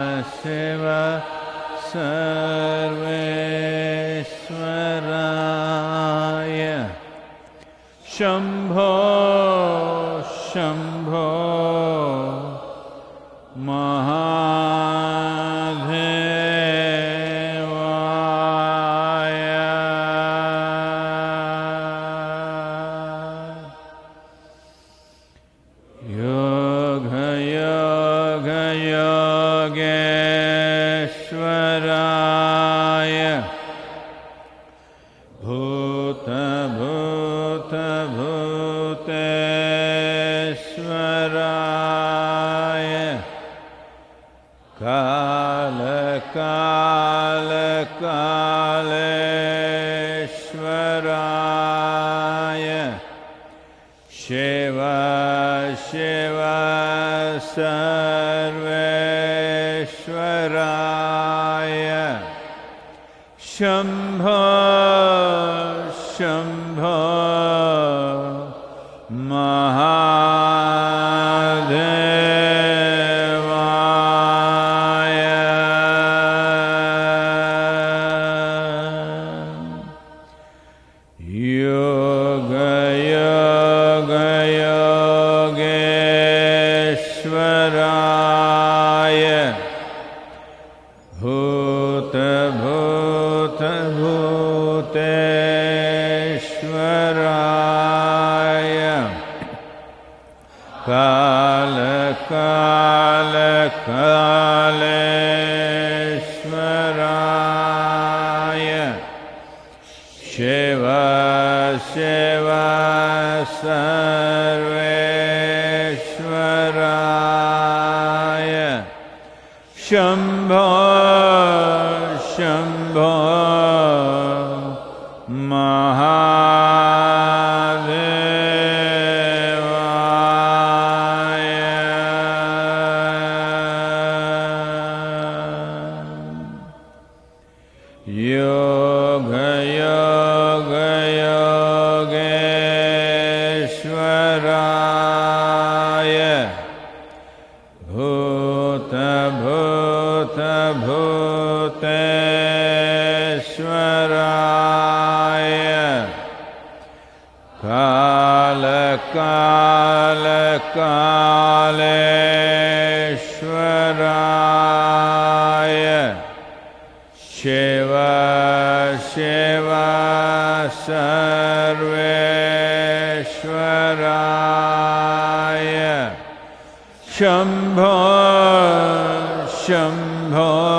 Shiva Sarveshwaraya Shambho Shambho Yogeshwaraya Bhuta Bhuta Bhuteshwaraya Kala Kala Kaleshwaraya Shiva Shiva Sarveshwaraya Shambho Shambho Yogeshwaraya Bhuta Bhuta Bhuteshwaraya Kala Kala Kaleshwaraya Shiva Shiva Sarveshwaraya Shambho Shambho Yoga Yoga Yogeshwaraya Bhuta Bhuta Bhuteshwaraya Kala Kala Kaleshwaraya Shiva Shiva Sarveshwaraya Shambho Shambho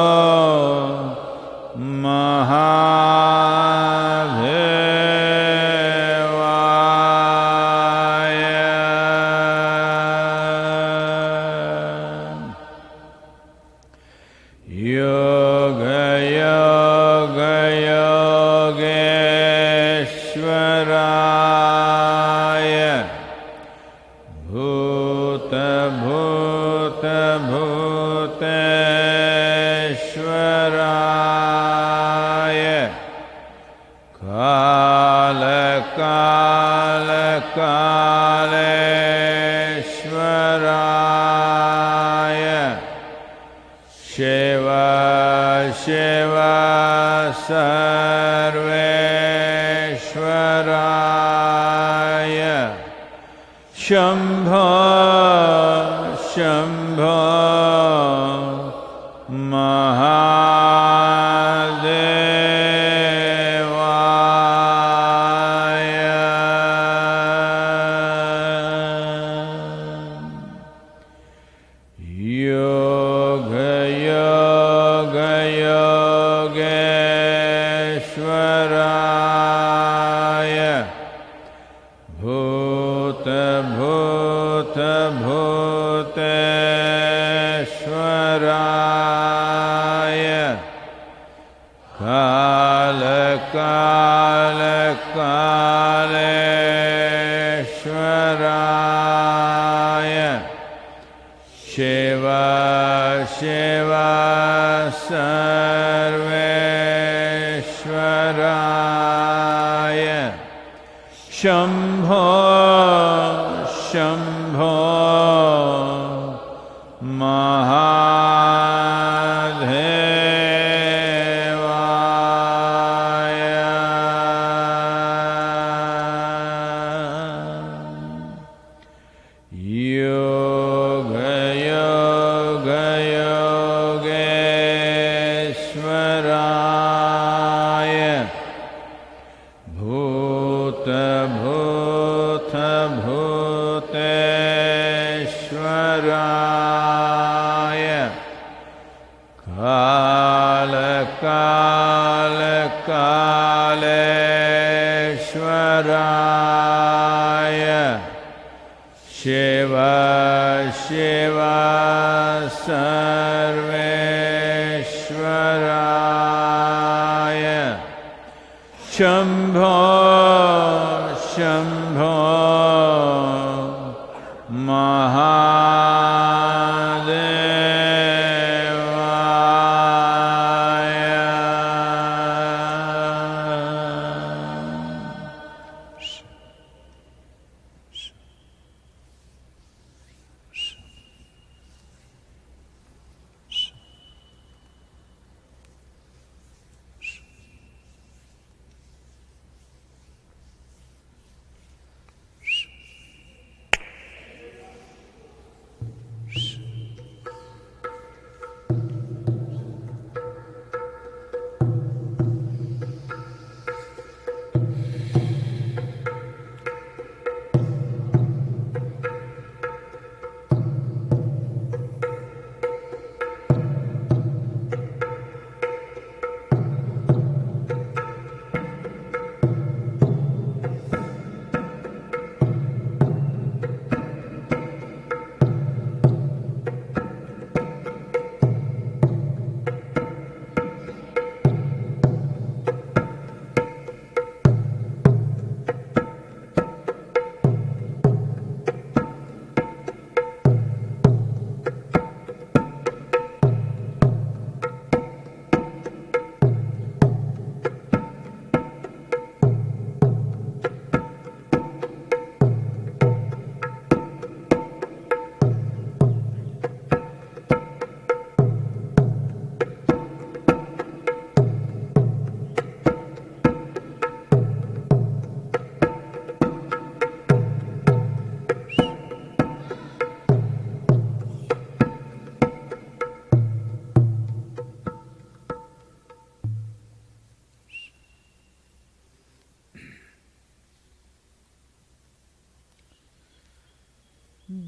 Yoga Yoga Yogeshwaraya Bhuta Bhuta Bhuteshwaraya Kala Kala Kaleshwaraya Shiva Shiva Sarveshwaraya Shambho Shambho Yoga Yoga Yogeshwaraya Bhuta Bhuta Bhuteshwaraya Kala Kala Kaleshwaraya Shiva Shiva Sarveshwaraya Shambho Shambho Mahadevaya Kala Kala Kaleshwaraya Shiva Shiva Sarveshwaraya Shambho Shambho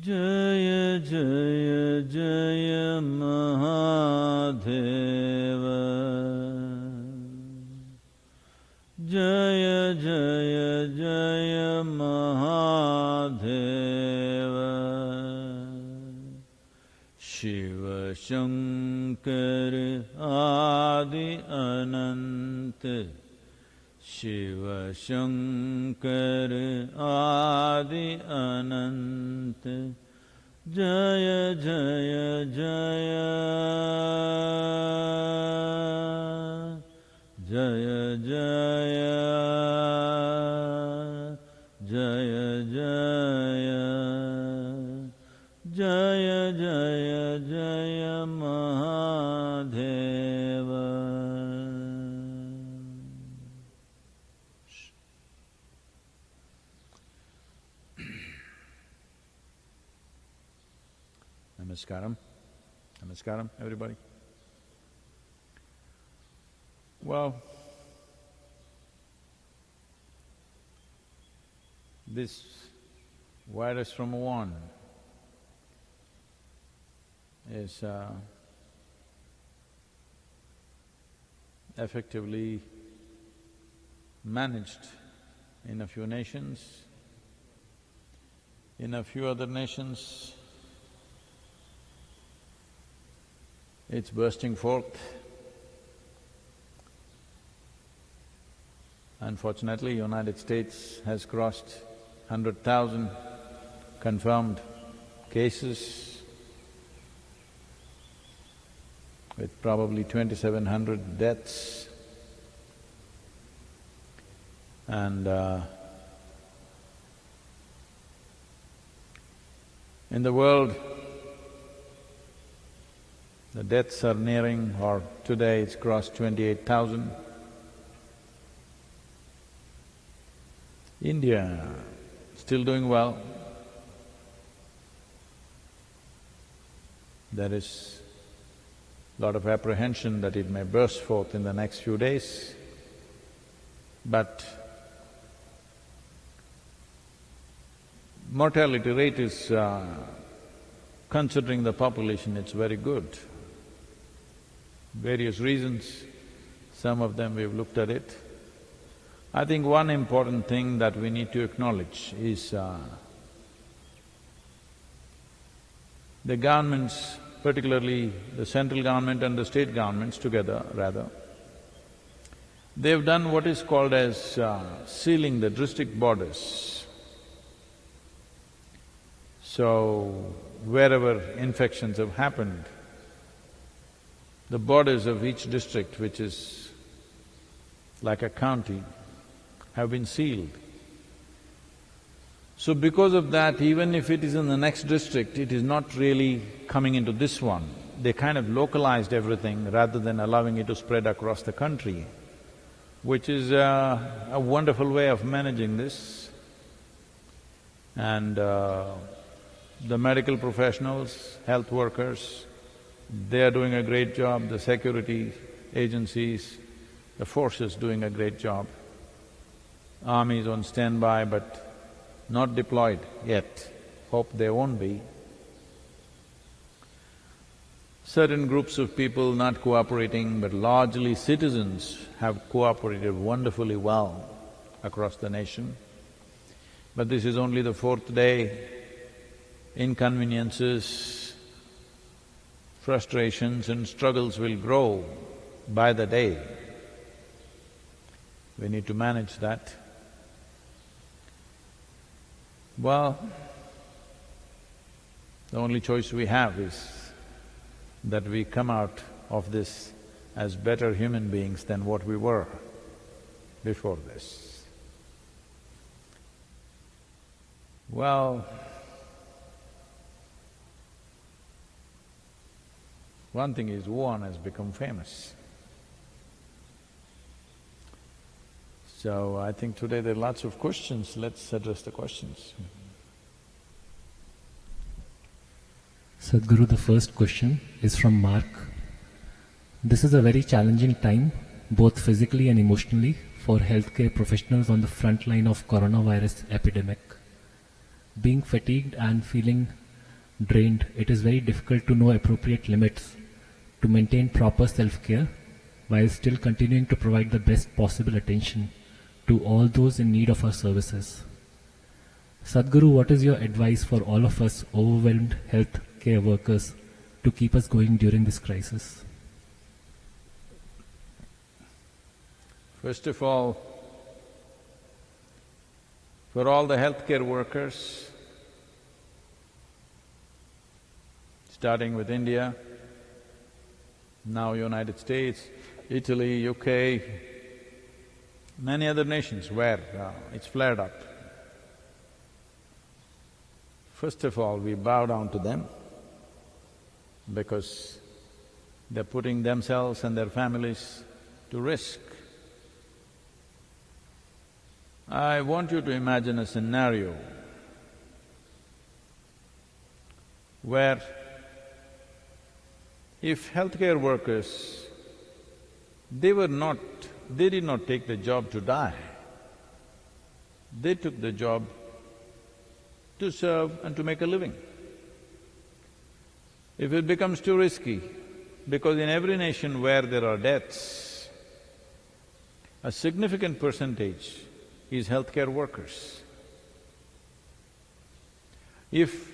Jaya Jaya Jaya Mahadeva Jaya Jaya Jaya Mahadeva Shiva Shankar Adi Anant Shiva Shankar Adi Anant Jaya Jaya Jaya Jaya Jaya Jaya Jaya Jaya Jaya Jaya Mahadeva. Namaskaram. Namaskaram, everybody. Well, this virus from Wuhan is effectively managed in a few nations. In a few other nations, it's bursting forth. Unfortunately, United States has crossed 100,000 confirmed cases with probably 2,700 deaths. And in the world, the deaths are nearing, or today it's crossed 28,000. India still doing well. There is a lot of apprehension that it may burst forth in the next few days, but mortality rate is, considering the population, it's very good. various reasons. Some of them we've looked at it. I think one important thing that we need to acknowledge is the governments, particularly the central government and the state governments together rather, they've done what is called as sealing the district borders. So, wherever infections have happened, the borders of each district, which is like a county, have been sealed. So because of that, even if it is in the next district, it is not really coming into this one. They kind of localized everything rather than allowing it to spread across the country, which is a wonderful way of managing this. And the medical professionals, health workers, they are doing a great job, the security agencies, the forces doing a great job. Army is on standby but not deployed yet, hope they won't be. Certain groups of people not cooperating, but largely citizens have cooperated wonderfully well across the nation. But this is only the fourth day. Inconveniences, frustrations and struggles will grow by the day. We need to manage that. Well, the only choice we have is that we come out of this as better human beings than what we were before this. Well, one thing is Wuhan has become famous. So I think today there are lots of questions, let's address the questions. Sadhguru, the first question is from Mark. This is a very challenging time, both physically and emotionally, for healthcare professionals on the front line of coronavirus epidemic. Being fatigued and feeling drained, it is very difficult to know appropriate limits to maintain proper self-care while still continuing to provide the best possible attention to all those in need of our services. Sadhguru, what is your advice for all of us overwhelmed health care workers to keep us going during this crisis? First of all, for all the healthcare workers, starting with India, now United States, Italy, UK, many other nations where it's flared up. First of all, we bow down to them because they're putting themselves and their families to risk. I want you to imagine a scenario where if healthcare workers, they did not take the job to die. They took the job to serve and to make a living. If it becomes too risky, because in every nation where there are deaths, a significant percentage is healthcare workers. If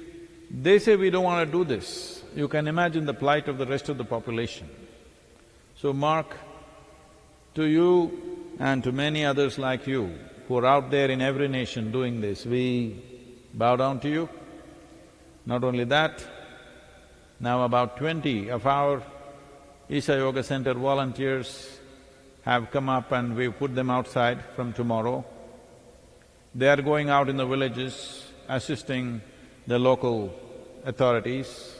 they say, we don't want to do this, you can imagine the plight of the rest of the population. So Mark, to you and to many others like you who are out there in every nation doing this, we bow down to you. Not only that, now about 20 of our Isha Yoga Center volunteers have come up and we've put them outside from tomorrow. They are going out in the villages, assisting the local authorities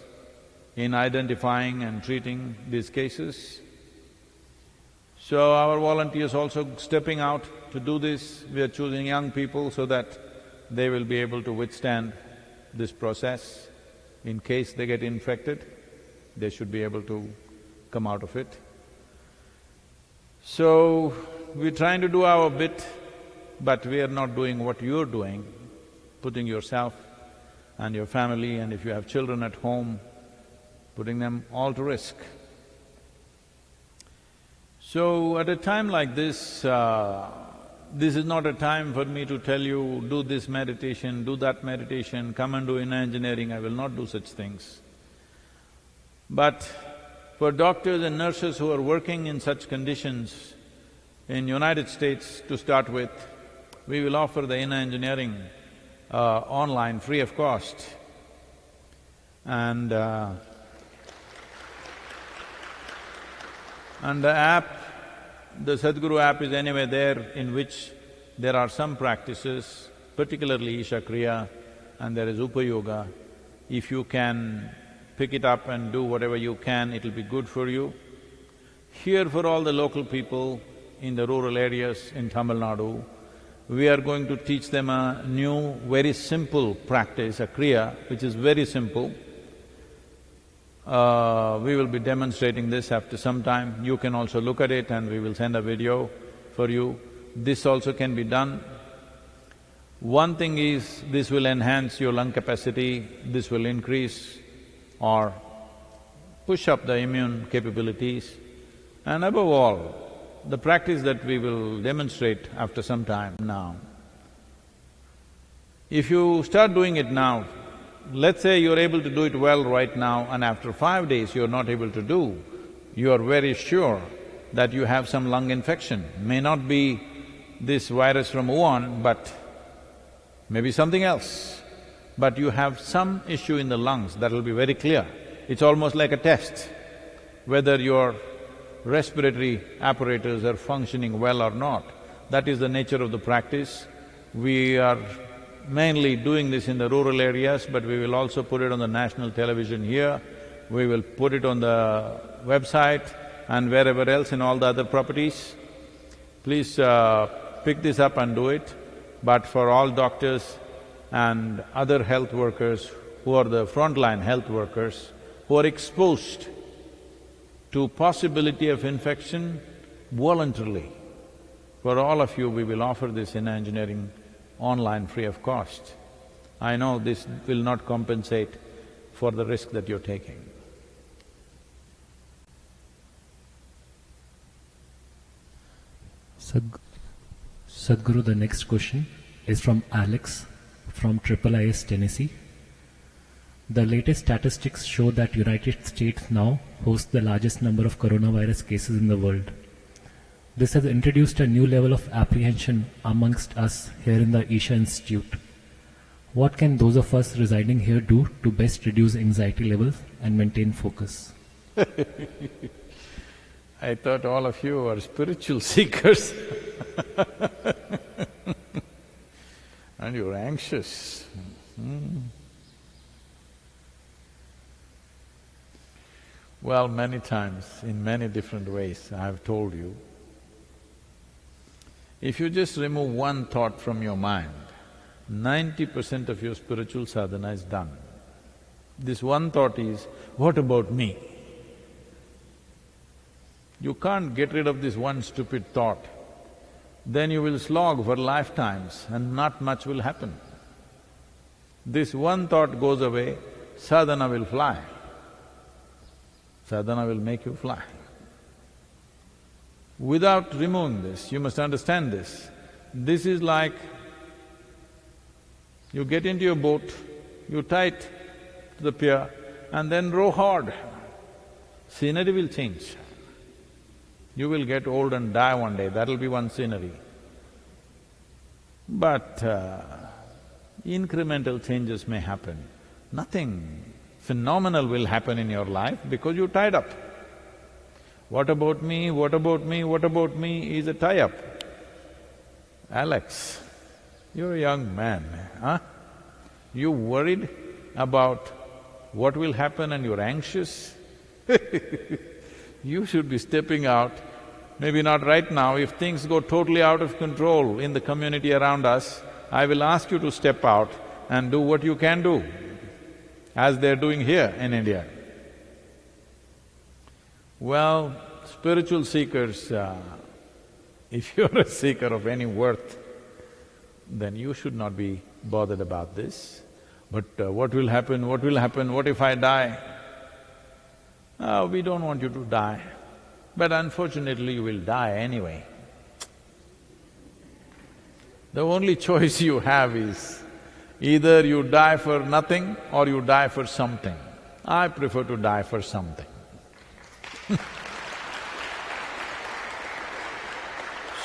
in identifying and treating these cases. So our volunteers also stepping out to do this. We are choosing young people so that they will be able to withstand this process. In case they get infected, they should be able to come out of it. So, we're trying to do our bit, but we are not doing what you're doing, putting yourself and your family, and if you have children at home, putting them all to risk. So at a time like this is not a time for me to tell you, do this meditation, do that meditation, come and do inner engineering, I will not do such things. But for doctors and nurses who are working in such conditions in United States to start with, we will offer the inner engineering online, free of cost. And the app, the Sadhguru app is anyway there, in which there are some practices, particularly Isha Kriya, and there is Upa Yoga. If you can pick it up and do whatever you can, it'll be good for you. Here for all the local people in the rural areas in Tamil Nadu, we are going to teach them a new, very simple practice, a Kriya, which is very simple. We will be demonstrating this after some time. You can also look at it and we will send a video for you. This also can be done. One thing is, this will enhance your lung capacity, this will increase or push up the immune capabilities. And above all, the practice that we will demonstrate after some time now, if you start doing it now, let's say you're able to do it well right now and after 5 days you're not able to do, you are very sure that you have some lung infection. May not be this virus from Wuhan, but maybe something else. But you have some issue in the lungs, that will be very clear. It's almost like a test, whether your respiratory apparatus are functioning well or not. That is the nature of the practice. We are mainly doing this in the rural areas, but we will also put it on the national television here. We will put it on the website and wherever else in all the other properties. Please pick this up and do it. But for all doctors and other health workers who are the frontline health workers, who are exposed to possibility of infection voluntarily, for all of you we will offer this inner engineering online free of cost. I know this will not compensate for the risk that you're taking. Sadhguru, the next question is from Alex from IIIS, Tennessee. The latest statistics show that United States now hosts the largest number of coronavirus cases in the world. This has introduced a new level of apprehension amongst us here in the Isha Institute. What can those of us residing here do to best reduce anxiety levels and maintain focus? I thought all of you are spiritual seekers and you're anxious. Well, many times, in many different ways, I have told you, if you just remove one thought from your mind, 90% of your spiritual sadhana is done. This one thought is, what about me? You can't get rid of this one stupid thought, then you will slog for lifetimes and not much will happen. This one thought goes away, sadhana will fly. Sadhana will make you fly. Without removing this, you must understand this. This is like you get into your boat, you tie it to the pier and then row hard. Scenery will change. You will get old and die one day, that'll be one scenery. But incremental changes may happen. Nothing phenomenal will happen in your life because you tied up. What about me, what about me, what about me is a tie-up. Alex, you're a young man, huh? You worried about what will happen and you're anxious? You should be stepping out, maybe not right now, if things go totally out of control in the community around us, I will ask you to step out and do what you can do, as they're doing here in India. Well, spiritual seekers, if you're a seeker of any worth, then you should not be bothered about this. But what will happen, what will happen, what if I die? We don't want you to die. but unfortunately you will die anyway. The only choice you have is either you die for nothing or you die for something. I prefer to die for something.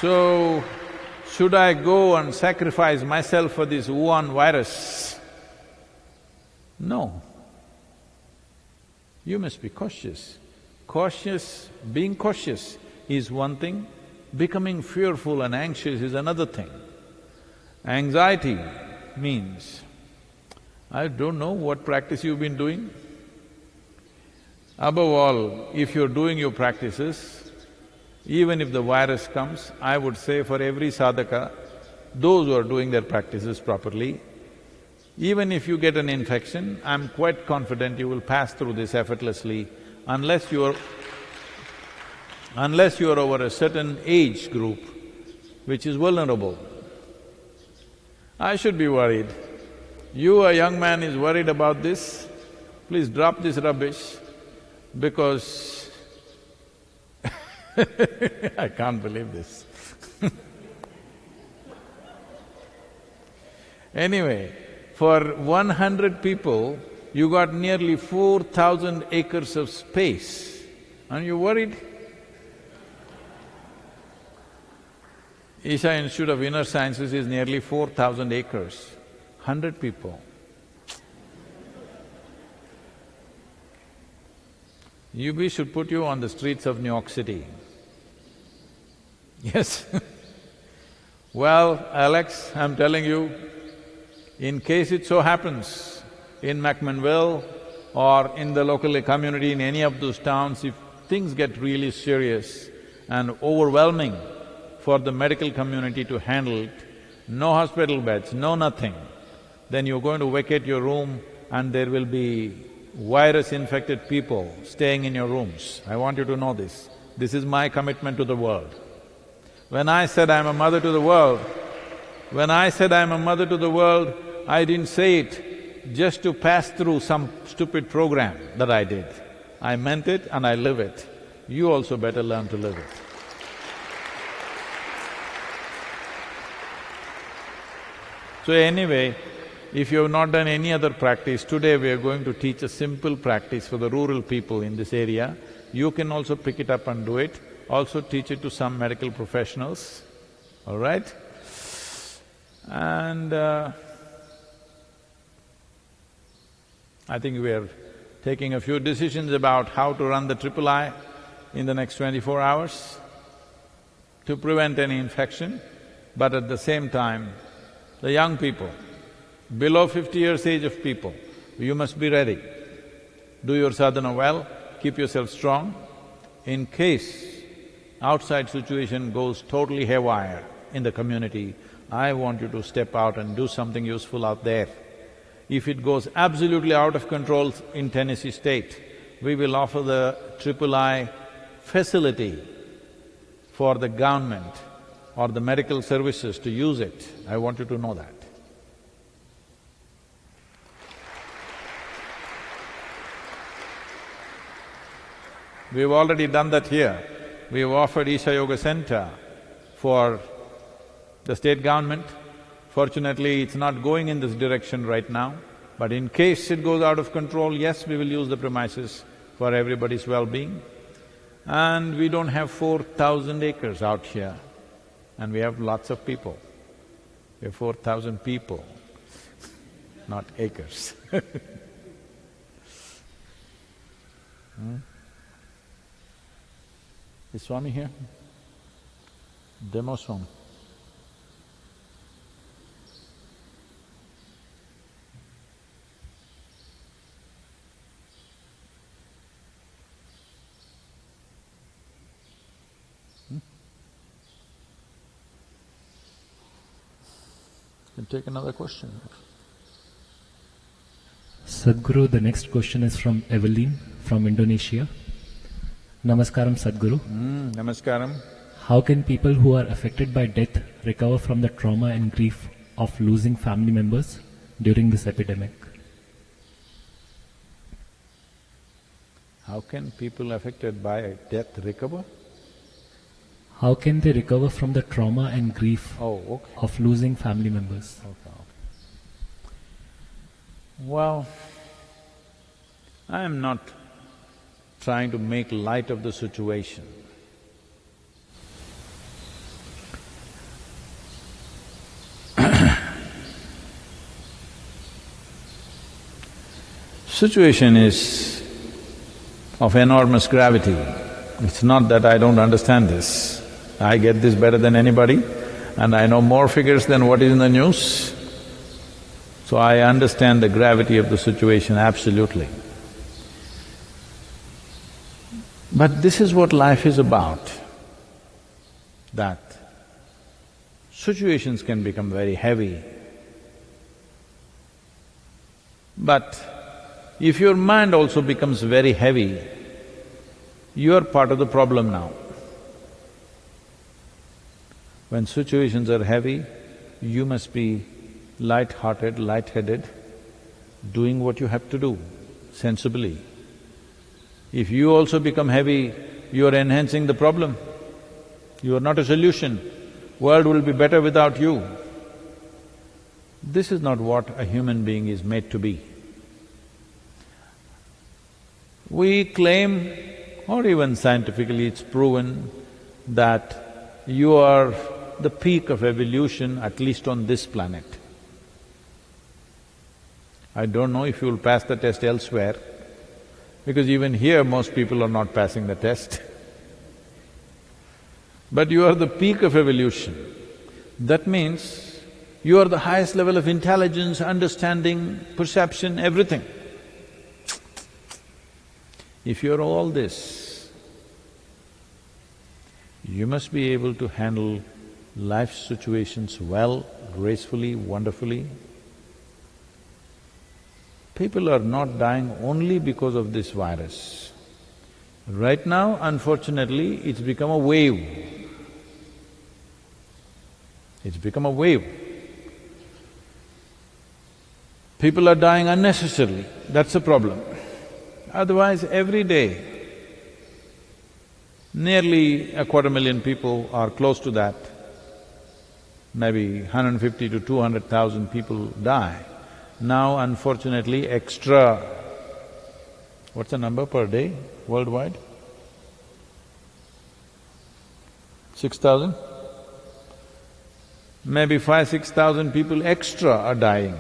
So, should I go and sacrifice myself for this Wuhan virus? No. You must be cautious. Being cautious is one thing, becoming fearful and anxious is another thing. Anxiety means, I don't know what practice you've been doing. Above all, if you're doing your practices, even if the virus comes, I would say for every sadhaka, those who are doing their practices properly, even if you get an infection, I'm quite confident you will pass through this effortlessly unless you're over a certain age group which is vulnerable. I should be worried. You, a young man, is worried about this, please drop this rubbish because I can't believe this. Anyway, for 100 people, you got nearly 4,000 acres of space. Aren't you worried? Isha Institute of Inner Sciences is nearly 4,000 acres, 100 people. We should put you on the streets of New York City. Yes. Well, Alex, I'm telling you, in case it so happens in McMinnville or in the local community in any of those towns, if things get really serious and overwhelming for the medical community to handle it, no hospital beds, no nothing, then you're going to vacate your room and there will be virus-infected people staying in your rooms. I want you to know this. This is my commitment to the world. When I said I'm a mother to the world, I didn't say it just to pass through some stupid program that I did. I meant it and I live it. You also better learn to live it. So anyway, if you have not done any other practice, today we are going to teach a simple practice for the rural people in this area. You can also pick it up and do it, also teach it to some medical professionals, all right? And I think we are taking a few decisions about how to run the III in the next 24 hours to prevent any infection, but at the same time, the young people, below 50 years age of people, you must be ready. Do your sadhana well, keep yourself strong. In case outside situation goes totally haywire in the community, I want you to step out and do something useful out there. If it goes absolutely out of control in Tennessee state, we will offer the III facility for the government or the medical services to use it. I want you to know that. We've already done that here. We've offered Isha Yoga Center for the state government. Fortunately, it's not going in this direction right now, but in case it goes out of control, yes, we will use the premises for everybody's well-being. And we don't have 4,000 acres out here, and we have lots of people. We have 4,000 people, not acres. Is Swami here? Demo Swami. Can take another question. Sadhguru, the next question is from Evelyn from Indonesia. Namaskaram, Sadhguru. Namaskaram. How can people who are affected by death recover from the trauma and grief of losing family members during this epidemic? How can people affected by death recover? How can they recover from the trauma and grief Oh, okay. of losing family members? Okay. Well, I am not trying to make light of the situation. Situation is of enormous gravity. It's not that I don't understand this. I get this better than anybody and I know more figures than what is in the news. So I understand the gravity of the situation absolutely. But this is what life is about, that situations can become very heavy. But if your mind also becomes very heavy, you are part of the problem now. When situations are heavy, you must be light-hearted, light-headed, doing what you have to do sensibly. If you also become heavy, you are enhancing the problem. You are not a solution. World will be better without you. This is not what a human being is made to be. We claim, or even scientifically it's proven, that you are the peak of evolution, at least on this planet. I don't know if you'll pass the test elsewhere, because even here most people are not passing the test. But you are the peak of evolution. That means you are the highest level of intelligence, understanding, perception, everything. If you're all this, you must be able to handle life situations well, gracefully, wonderfully. People are not dying only because of this virus. Right now, unfortunately, it's become a wave. It's become a wave. People are dying unnecessarily, that's the problem. Otherwise, every day, nearly 250,000 people or close to that, maybe 150 to 200,000 people die. Now, unfortunately, extra… what's the number per day worldwide? 6,000? Maybe 5,000–6,000 people extra are dying.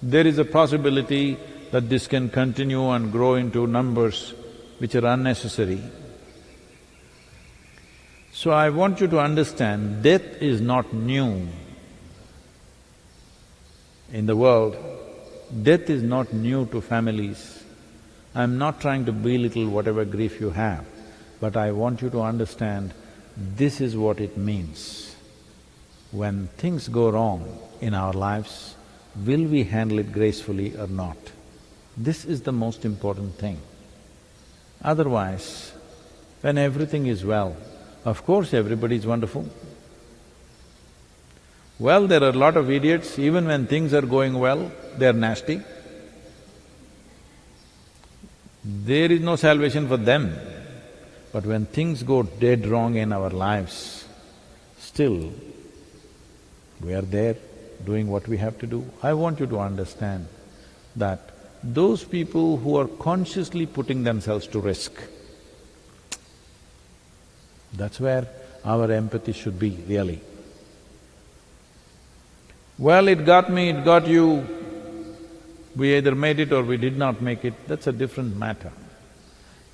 There is a possibility that this can continue and grow into numbers which are unnecessary. So I want you to understand, death is not new in the world. Death is not new to families. I'm not trying to belittle whatever grief you have, but I want you to understand this is what it means. When things go wrong in our lives, will we handle it gracefully or not? This is the most important thing. Otherwise, when everything is well, of course everybody is wonderful. Well, there are a lot of idiots, even when things are going well, they're nasty. There is no salvation for them. But when things go dead wrong in our lives, still we are there doing what we have to do. I want you to understand that those people who are consciously putting themselves to risk, that's where our empathy should be, really. Well, it got me, it got you, we either made it or we did not make it, that's a different matter.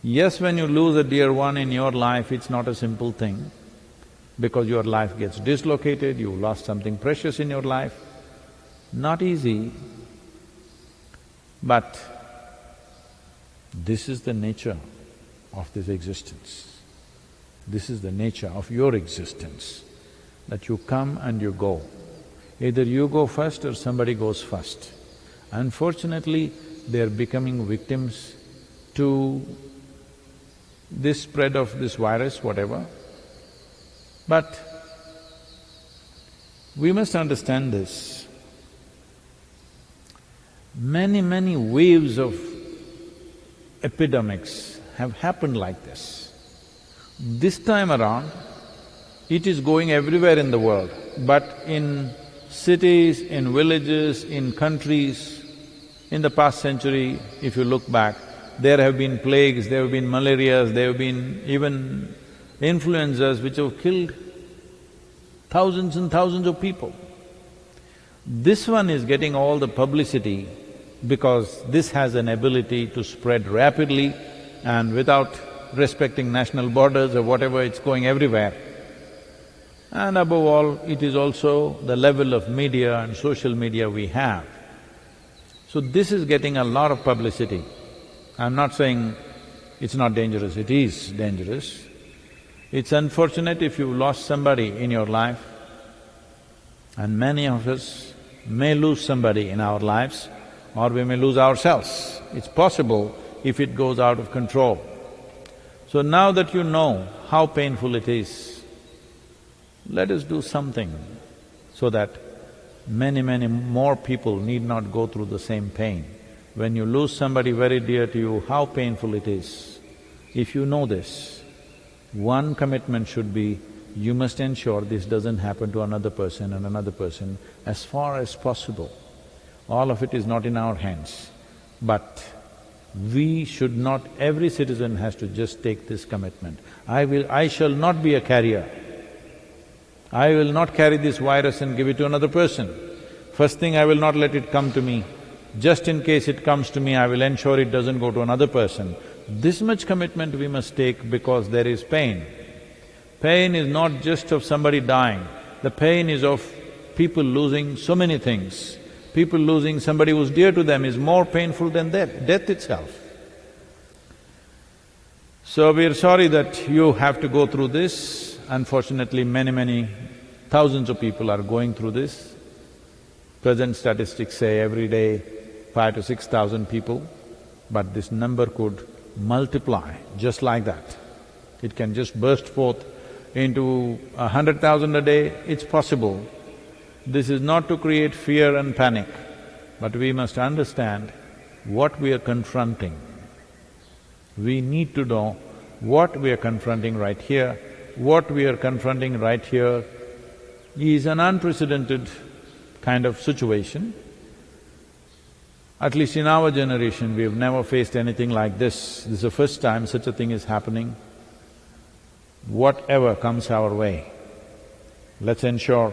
Yes, when you lose a dear one in your life, it's not a simple thing, because your life gets dislocated, you lost something precious in your life. Not easy, but this is the nature of this existence. This is the nature of your existence, that you come and you go. Either you go first or somebody goes first. Unfortunately, they're becoming victims to this spread of this virus, whatever. But we must understand this. Many waves of epidemics have happened like this. This time around, it is going everywhere in the world, but in cities, in villages, in countries, in the past century, if you look back, there have been plagues, there have been malarias, there have been even influenzas which have killed thousands and thousands of people. This one is getting all the publicity because this has an ability to spread rapidly and without respecting national borders or whatever, it's going everywhere. And above all, it is also the level of media and social media we have. So this is getting a lot of publicity. I'm not saying it's not dangerous, it is dangerous. It's unfortunate if you lost somebody in your life, and many of us may lose somebody in our lives, or we may lose ourselves. It's possible if it goes out of control. So now that you know how painful it is, let us do something so that many more people need not go through the same pain. When you lose somebody very dear to you, how painful it is. If you know this, one commitment should be, you must ensure this doesn't happen to another person and another person as far as possible. All of it is not in our hands, but we should not… every citizen has to just take this commitment. I shall not be a carrier. I will not carry this virus and give it to another person. First thing, I will not let it come to me. Just in case it comes to me, I will ensure it doesn't go to another person. This much commitment we must take because there is pain. Pain is not just of somebody dying, the pain is of people losing so many things. People losing somebody who's dear to them is more painful than death itself. So we are sorry that you have to go through this. Unfortunately, many thousands of people are going through this. Present statistics say every day 5,000 to 6,000 people, but this number could multiply just like that. It can just burst forth into 100,000 a day, it's possible. This is not to create fear and panic, but we must understand what we are confronting. We need to know what we are confronting right here. What we are confronting right here is an unprecedented kind of situation. At least in our generation, we have never faced anything like this. This is the first time such a thing is happening. Whatever comes our way, let's ensure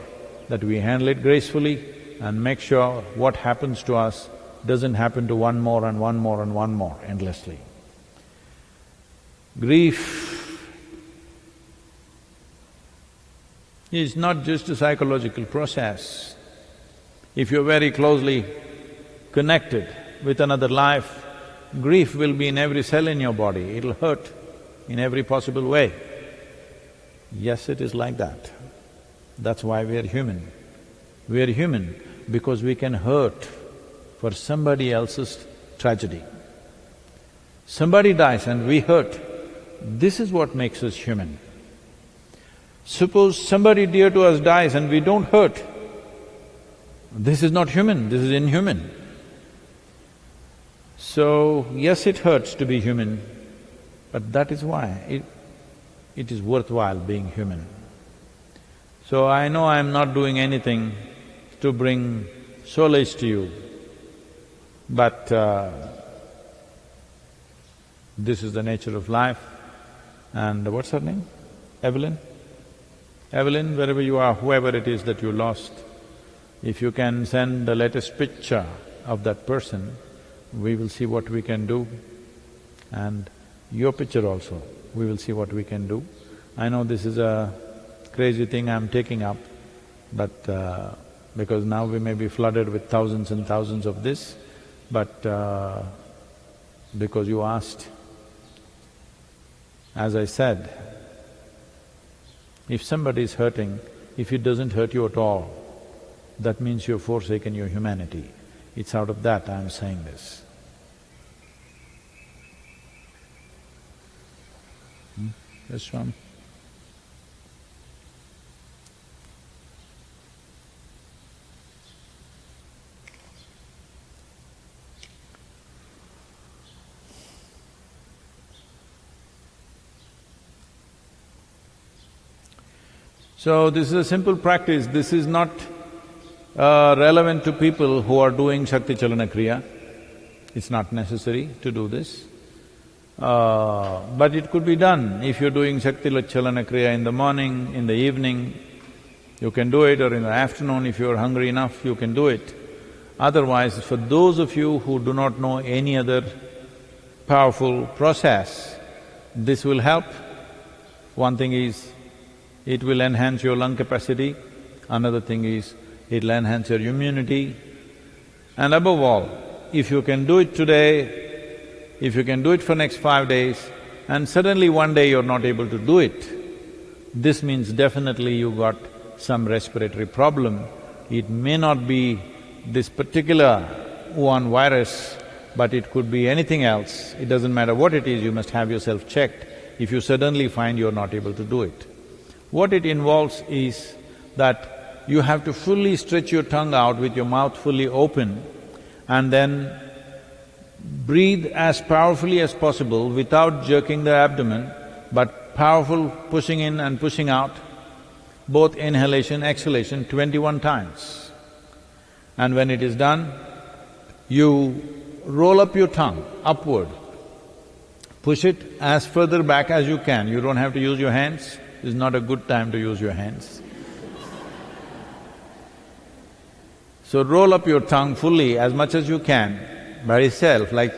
that we handle it gracefully and make sure what happens to us doesn't happen to one more and one more and one more endlessly. Grief is not just a psychological process. If you're very closely connected with another life, grief will be in every cell in your body, it'll hurt in every possible way. Yes, it is like that. That's why we are human. We are human because we can hurt for somebody else's tragedy. Somebody dies and we hurt. This is what makes us human. Suppose somebody dear to us dies and we don't hurt, this is not human, this is inhuman. So, yes, it hurts to be human, but that is why it is worthwhile being human. So I know I'm not doing anything to bring solace to you, but this is the nature of life. And what's her name? Evelyn? Evelyn, wherever you are, whoever it is that you lost, if you can send the latest picture of that person, we will see what we can do. And your picture also, we will see what we can do. I know this is a crazy thing I'm taking up, but because now we may be flooded with thousands and thousands of this, but because you asked, as I said, if somebody is hurting, if it doesn't hurt you at all, that means you've forsaken your humanity. It's out of that I'm saying this. Yes, Swami? So this is a simple practice. This is not relevant to people who are doing Shakti Chalana Kriya. It's not necessary to do this. But it could be done. If you're doing Shakti Chalana Kriya in the morning, in the evening, you can do it, or in the afternoon if you're hungry enough, you can do it. Otherwise, for those of you who do not know any other powerful process, this will help. One thing is, it will enhance your lung capacity. Another thing is, it'll enhance your immunity. And above all, if you can do it today, if you can do it for next 5 days, and suddenly one day you're not able to do it, this means definitely you got some respiratory problem. It may not be this particular Wuhan virus, but it could be anything else. It doesn't matter what it is, you must have yourself checked if you suddenly find you're not able to do it. What it involves is that you have to fully stretch your tongue out with your mouth fully open and then breathe as powerfully as possible without jerking the abdomen, but powerful pushing in and pushing out, both inhalation, exhalation, 21 times. And when it is done, you roll up your tongue upward, push it as further back as you can. You don't have to use your hands, this is not a good time to use your hands. So roll up your tongue fully as much as you can by itself, like…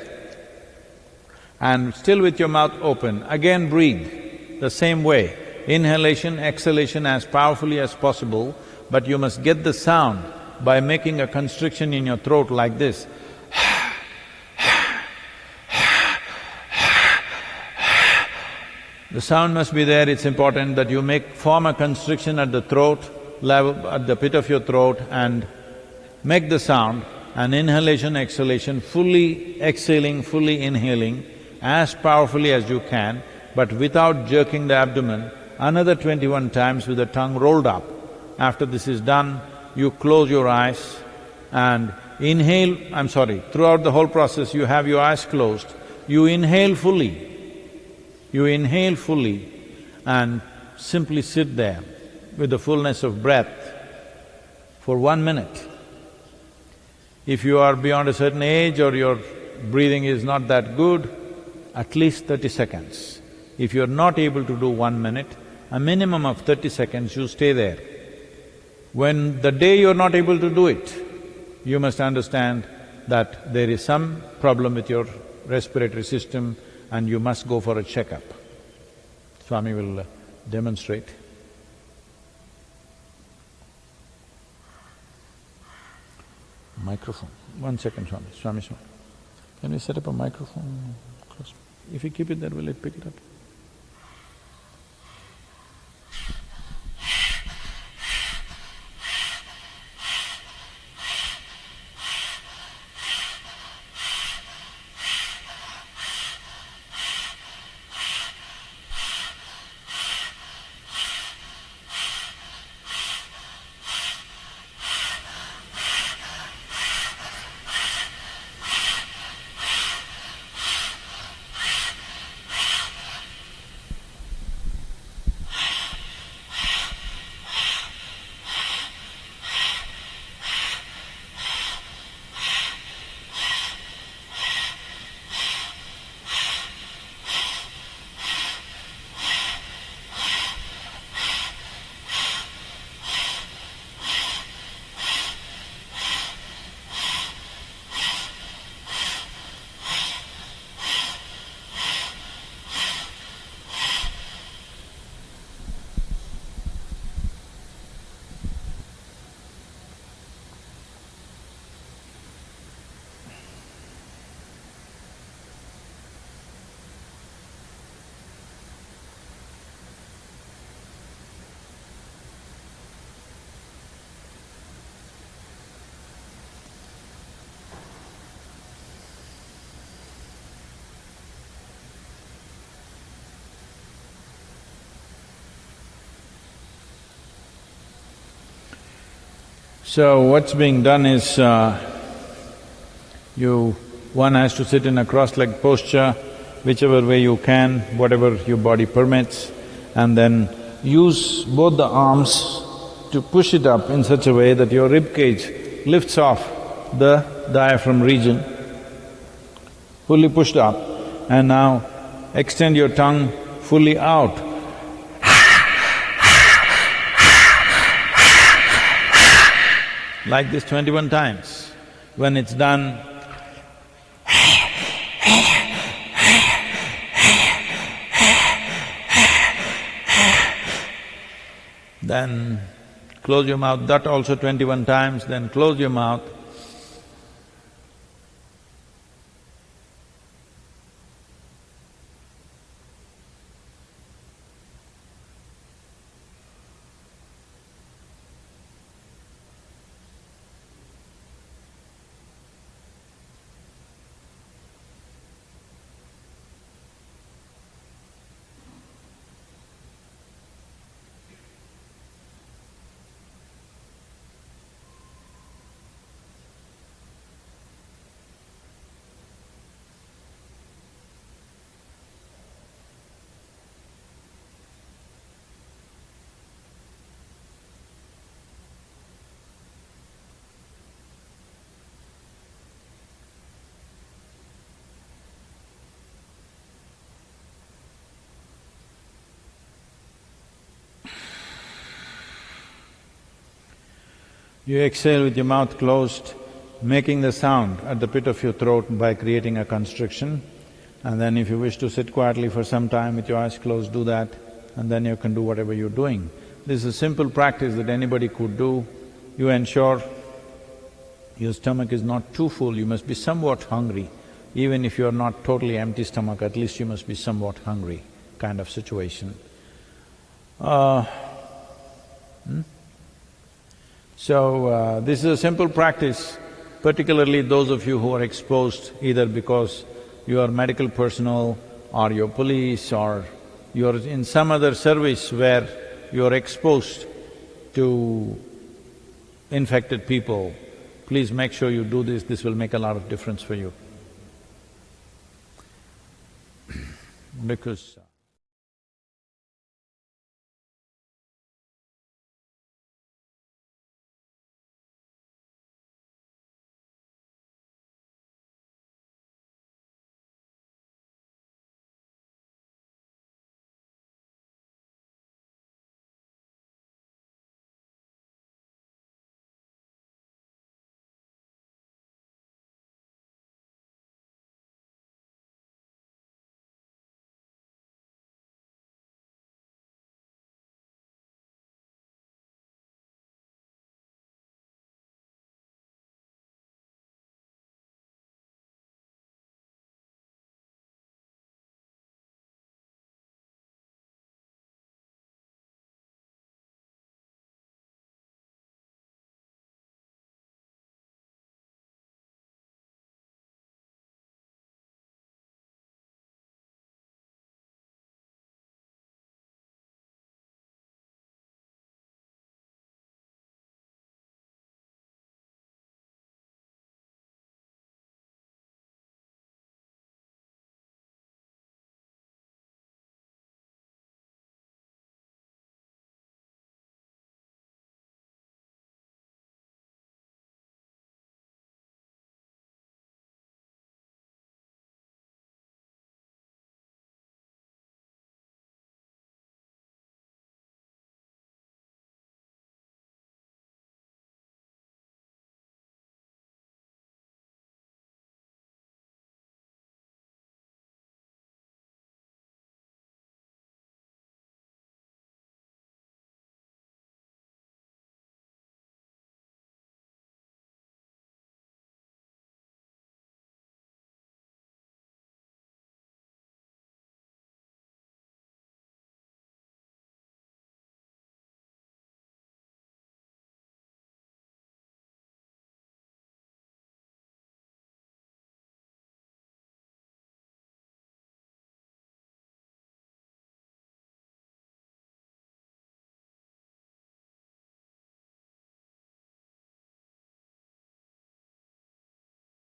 and still with your mouth open, again breathe the same way. Inhalation, exhalation as powerfully as possible, but you must get the sound by making a constriction in your throat like this. The sound must be there, it's important that you form a constriction at the throat level, at the pit of your throat, and make the sound, and inhalation, exhalation, fully exhaling, fully inhaling as powerfully as you can, but without jerking the abdomen, another 21 times with the tongue rolled up. After this is done, you close your eyes and inhale… throughout the whole process you have your eyes closed, you inhale fully. You inhale fully and simply sit there with the fullness of breath for 1 minute. If you are beyond a certain age or your breathing is not that good, at least 30 seconds. If you're not able to do 1 minute, a minimum of 30 seconds you stay there. When the day you're not able to do it, you must understand that there is some problem with your respiratory system and you must go for a checkup. Swami will demonstrate. Microphone. 1 second, Swami. Swami. Can we set up a microphone close? If you keep it there, will it pick it up? So what's being done is, one has to sit in a cross-legged posture, whichever way you can, whatever your body permits, and then use both the arms to push it up in such a way that your rib cage lifts off the diaphragm region, fully pushed up, and now extend your tongue fully out. Like this 21 times. When it's done, then close your mouth, that also 21 times, then close your mouth. You exhale with your mouth closed, making the sound at the pit of your throat by creating a constriction. And then if you wish to sit quietly for some time with your eyes closed, do that, and then you can do whatever you're doing. This is a simple practice that anybody could do. You ensure your stomach is not too full, you must be somewhat hungry. Even if you're not totally empty stomach, at least you must be somewhat hungry kind of situation. So, this is a simple practice, particularly those of you who are exposed either because you are medical personnel or you're police or you're in some other service where you're exposed to infected people. Please make sure you do this will make a lot of difference for you. Because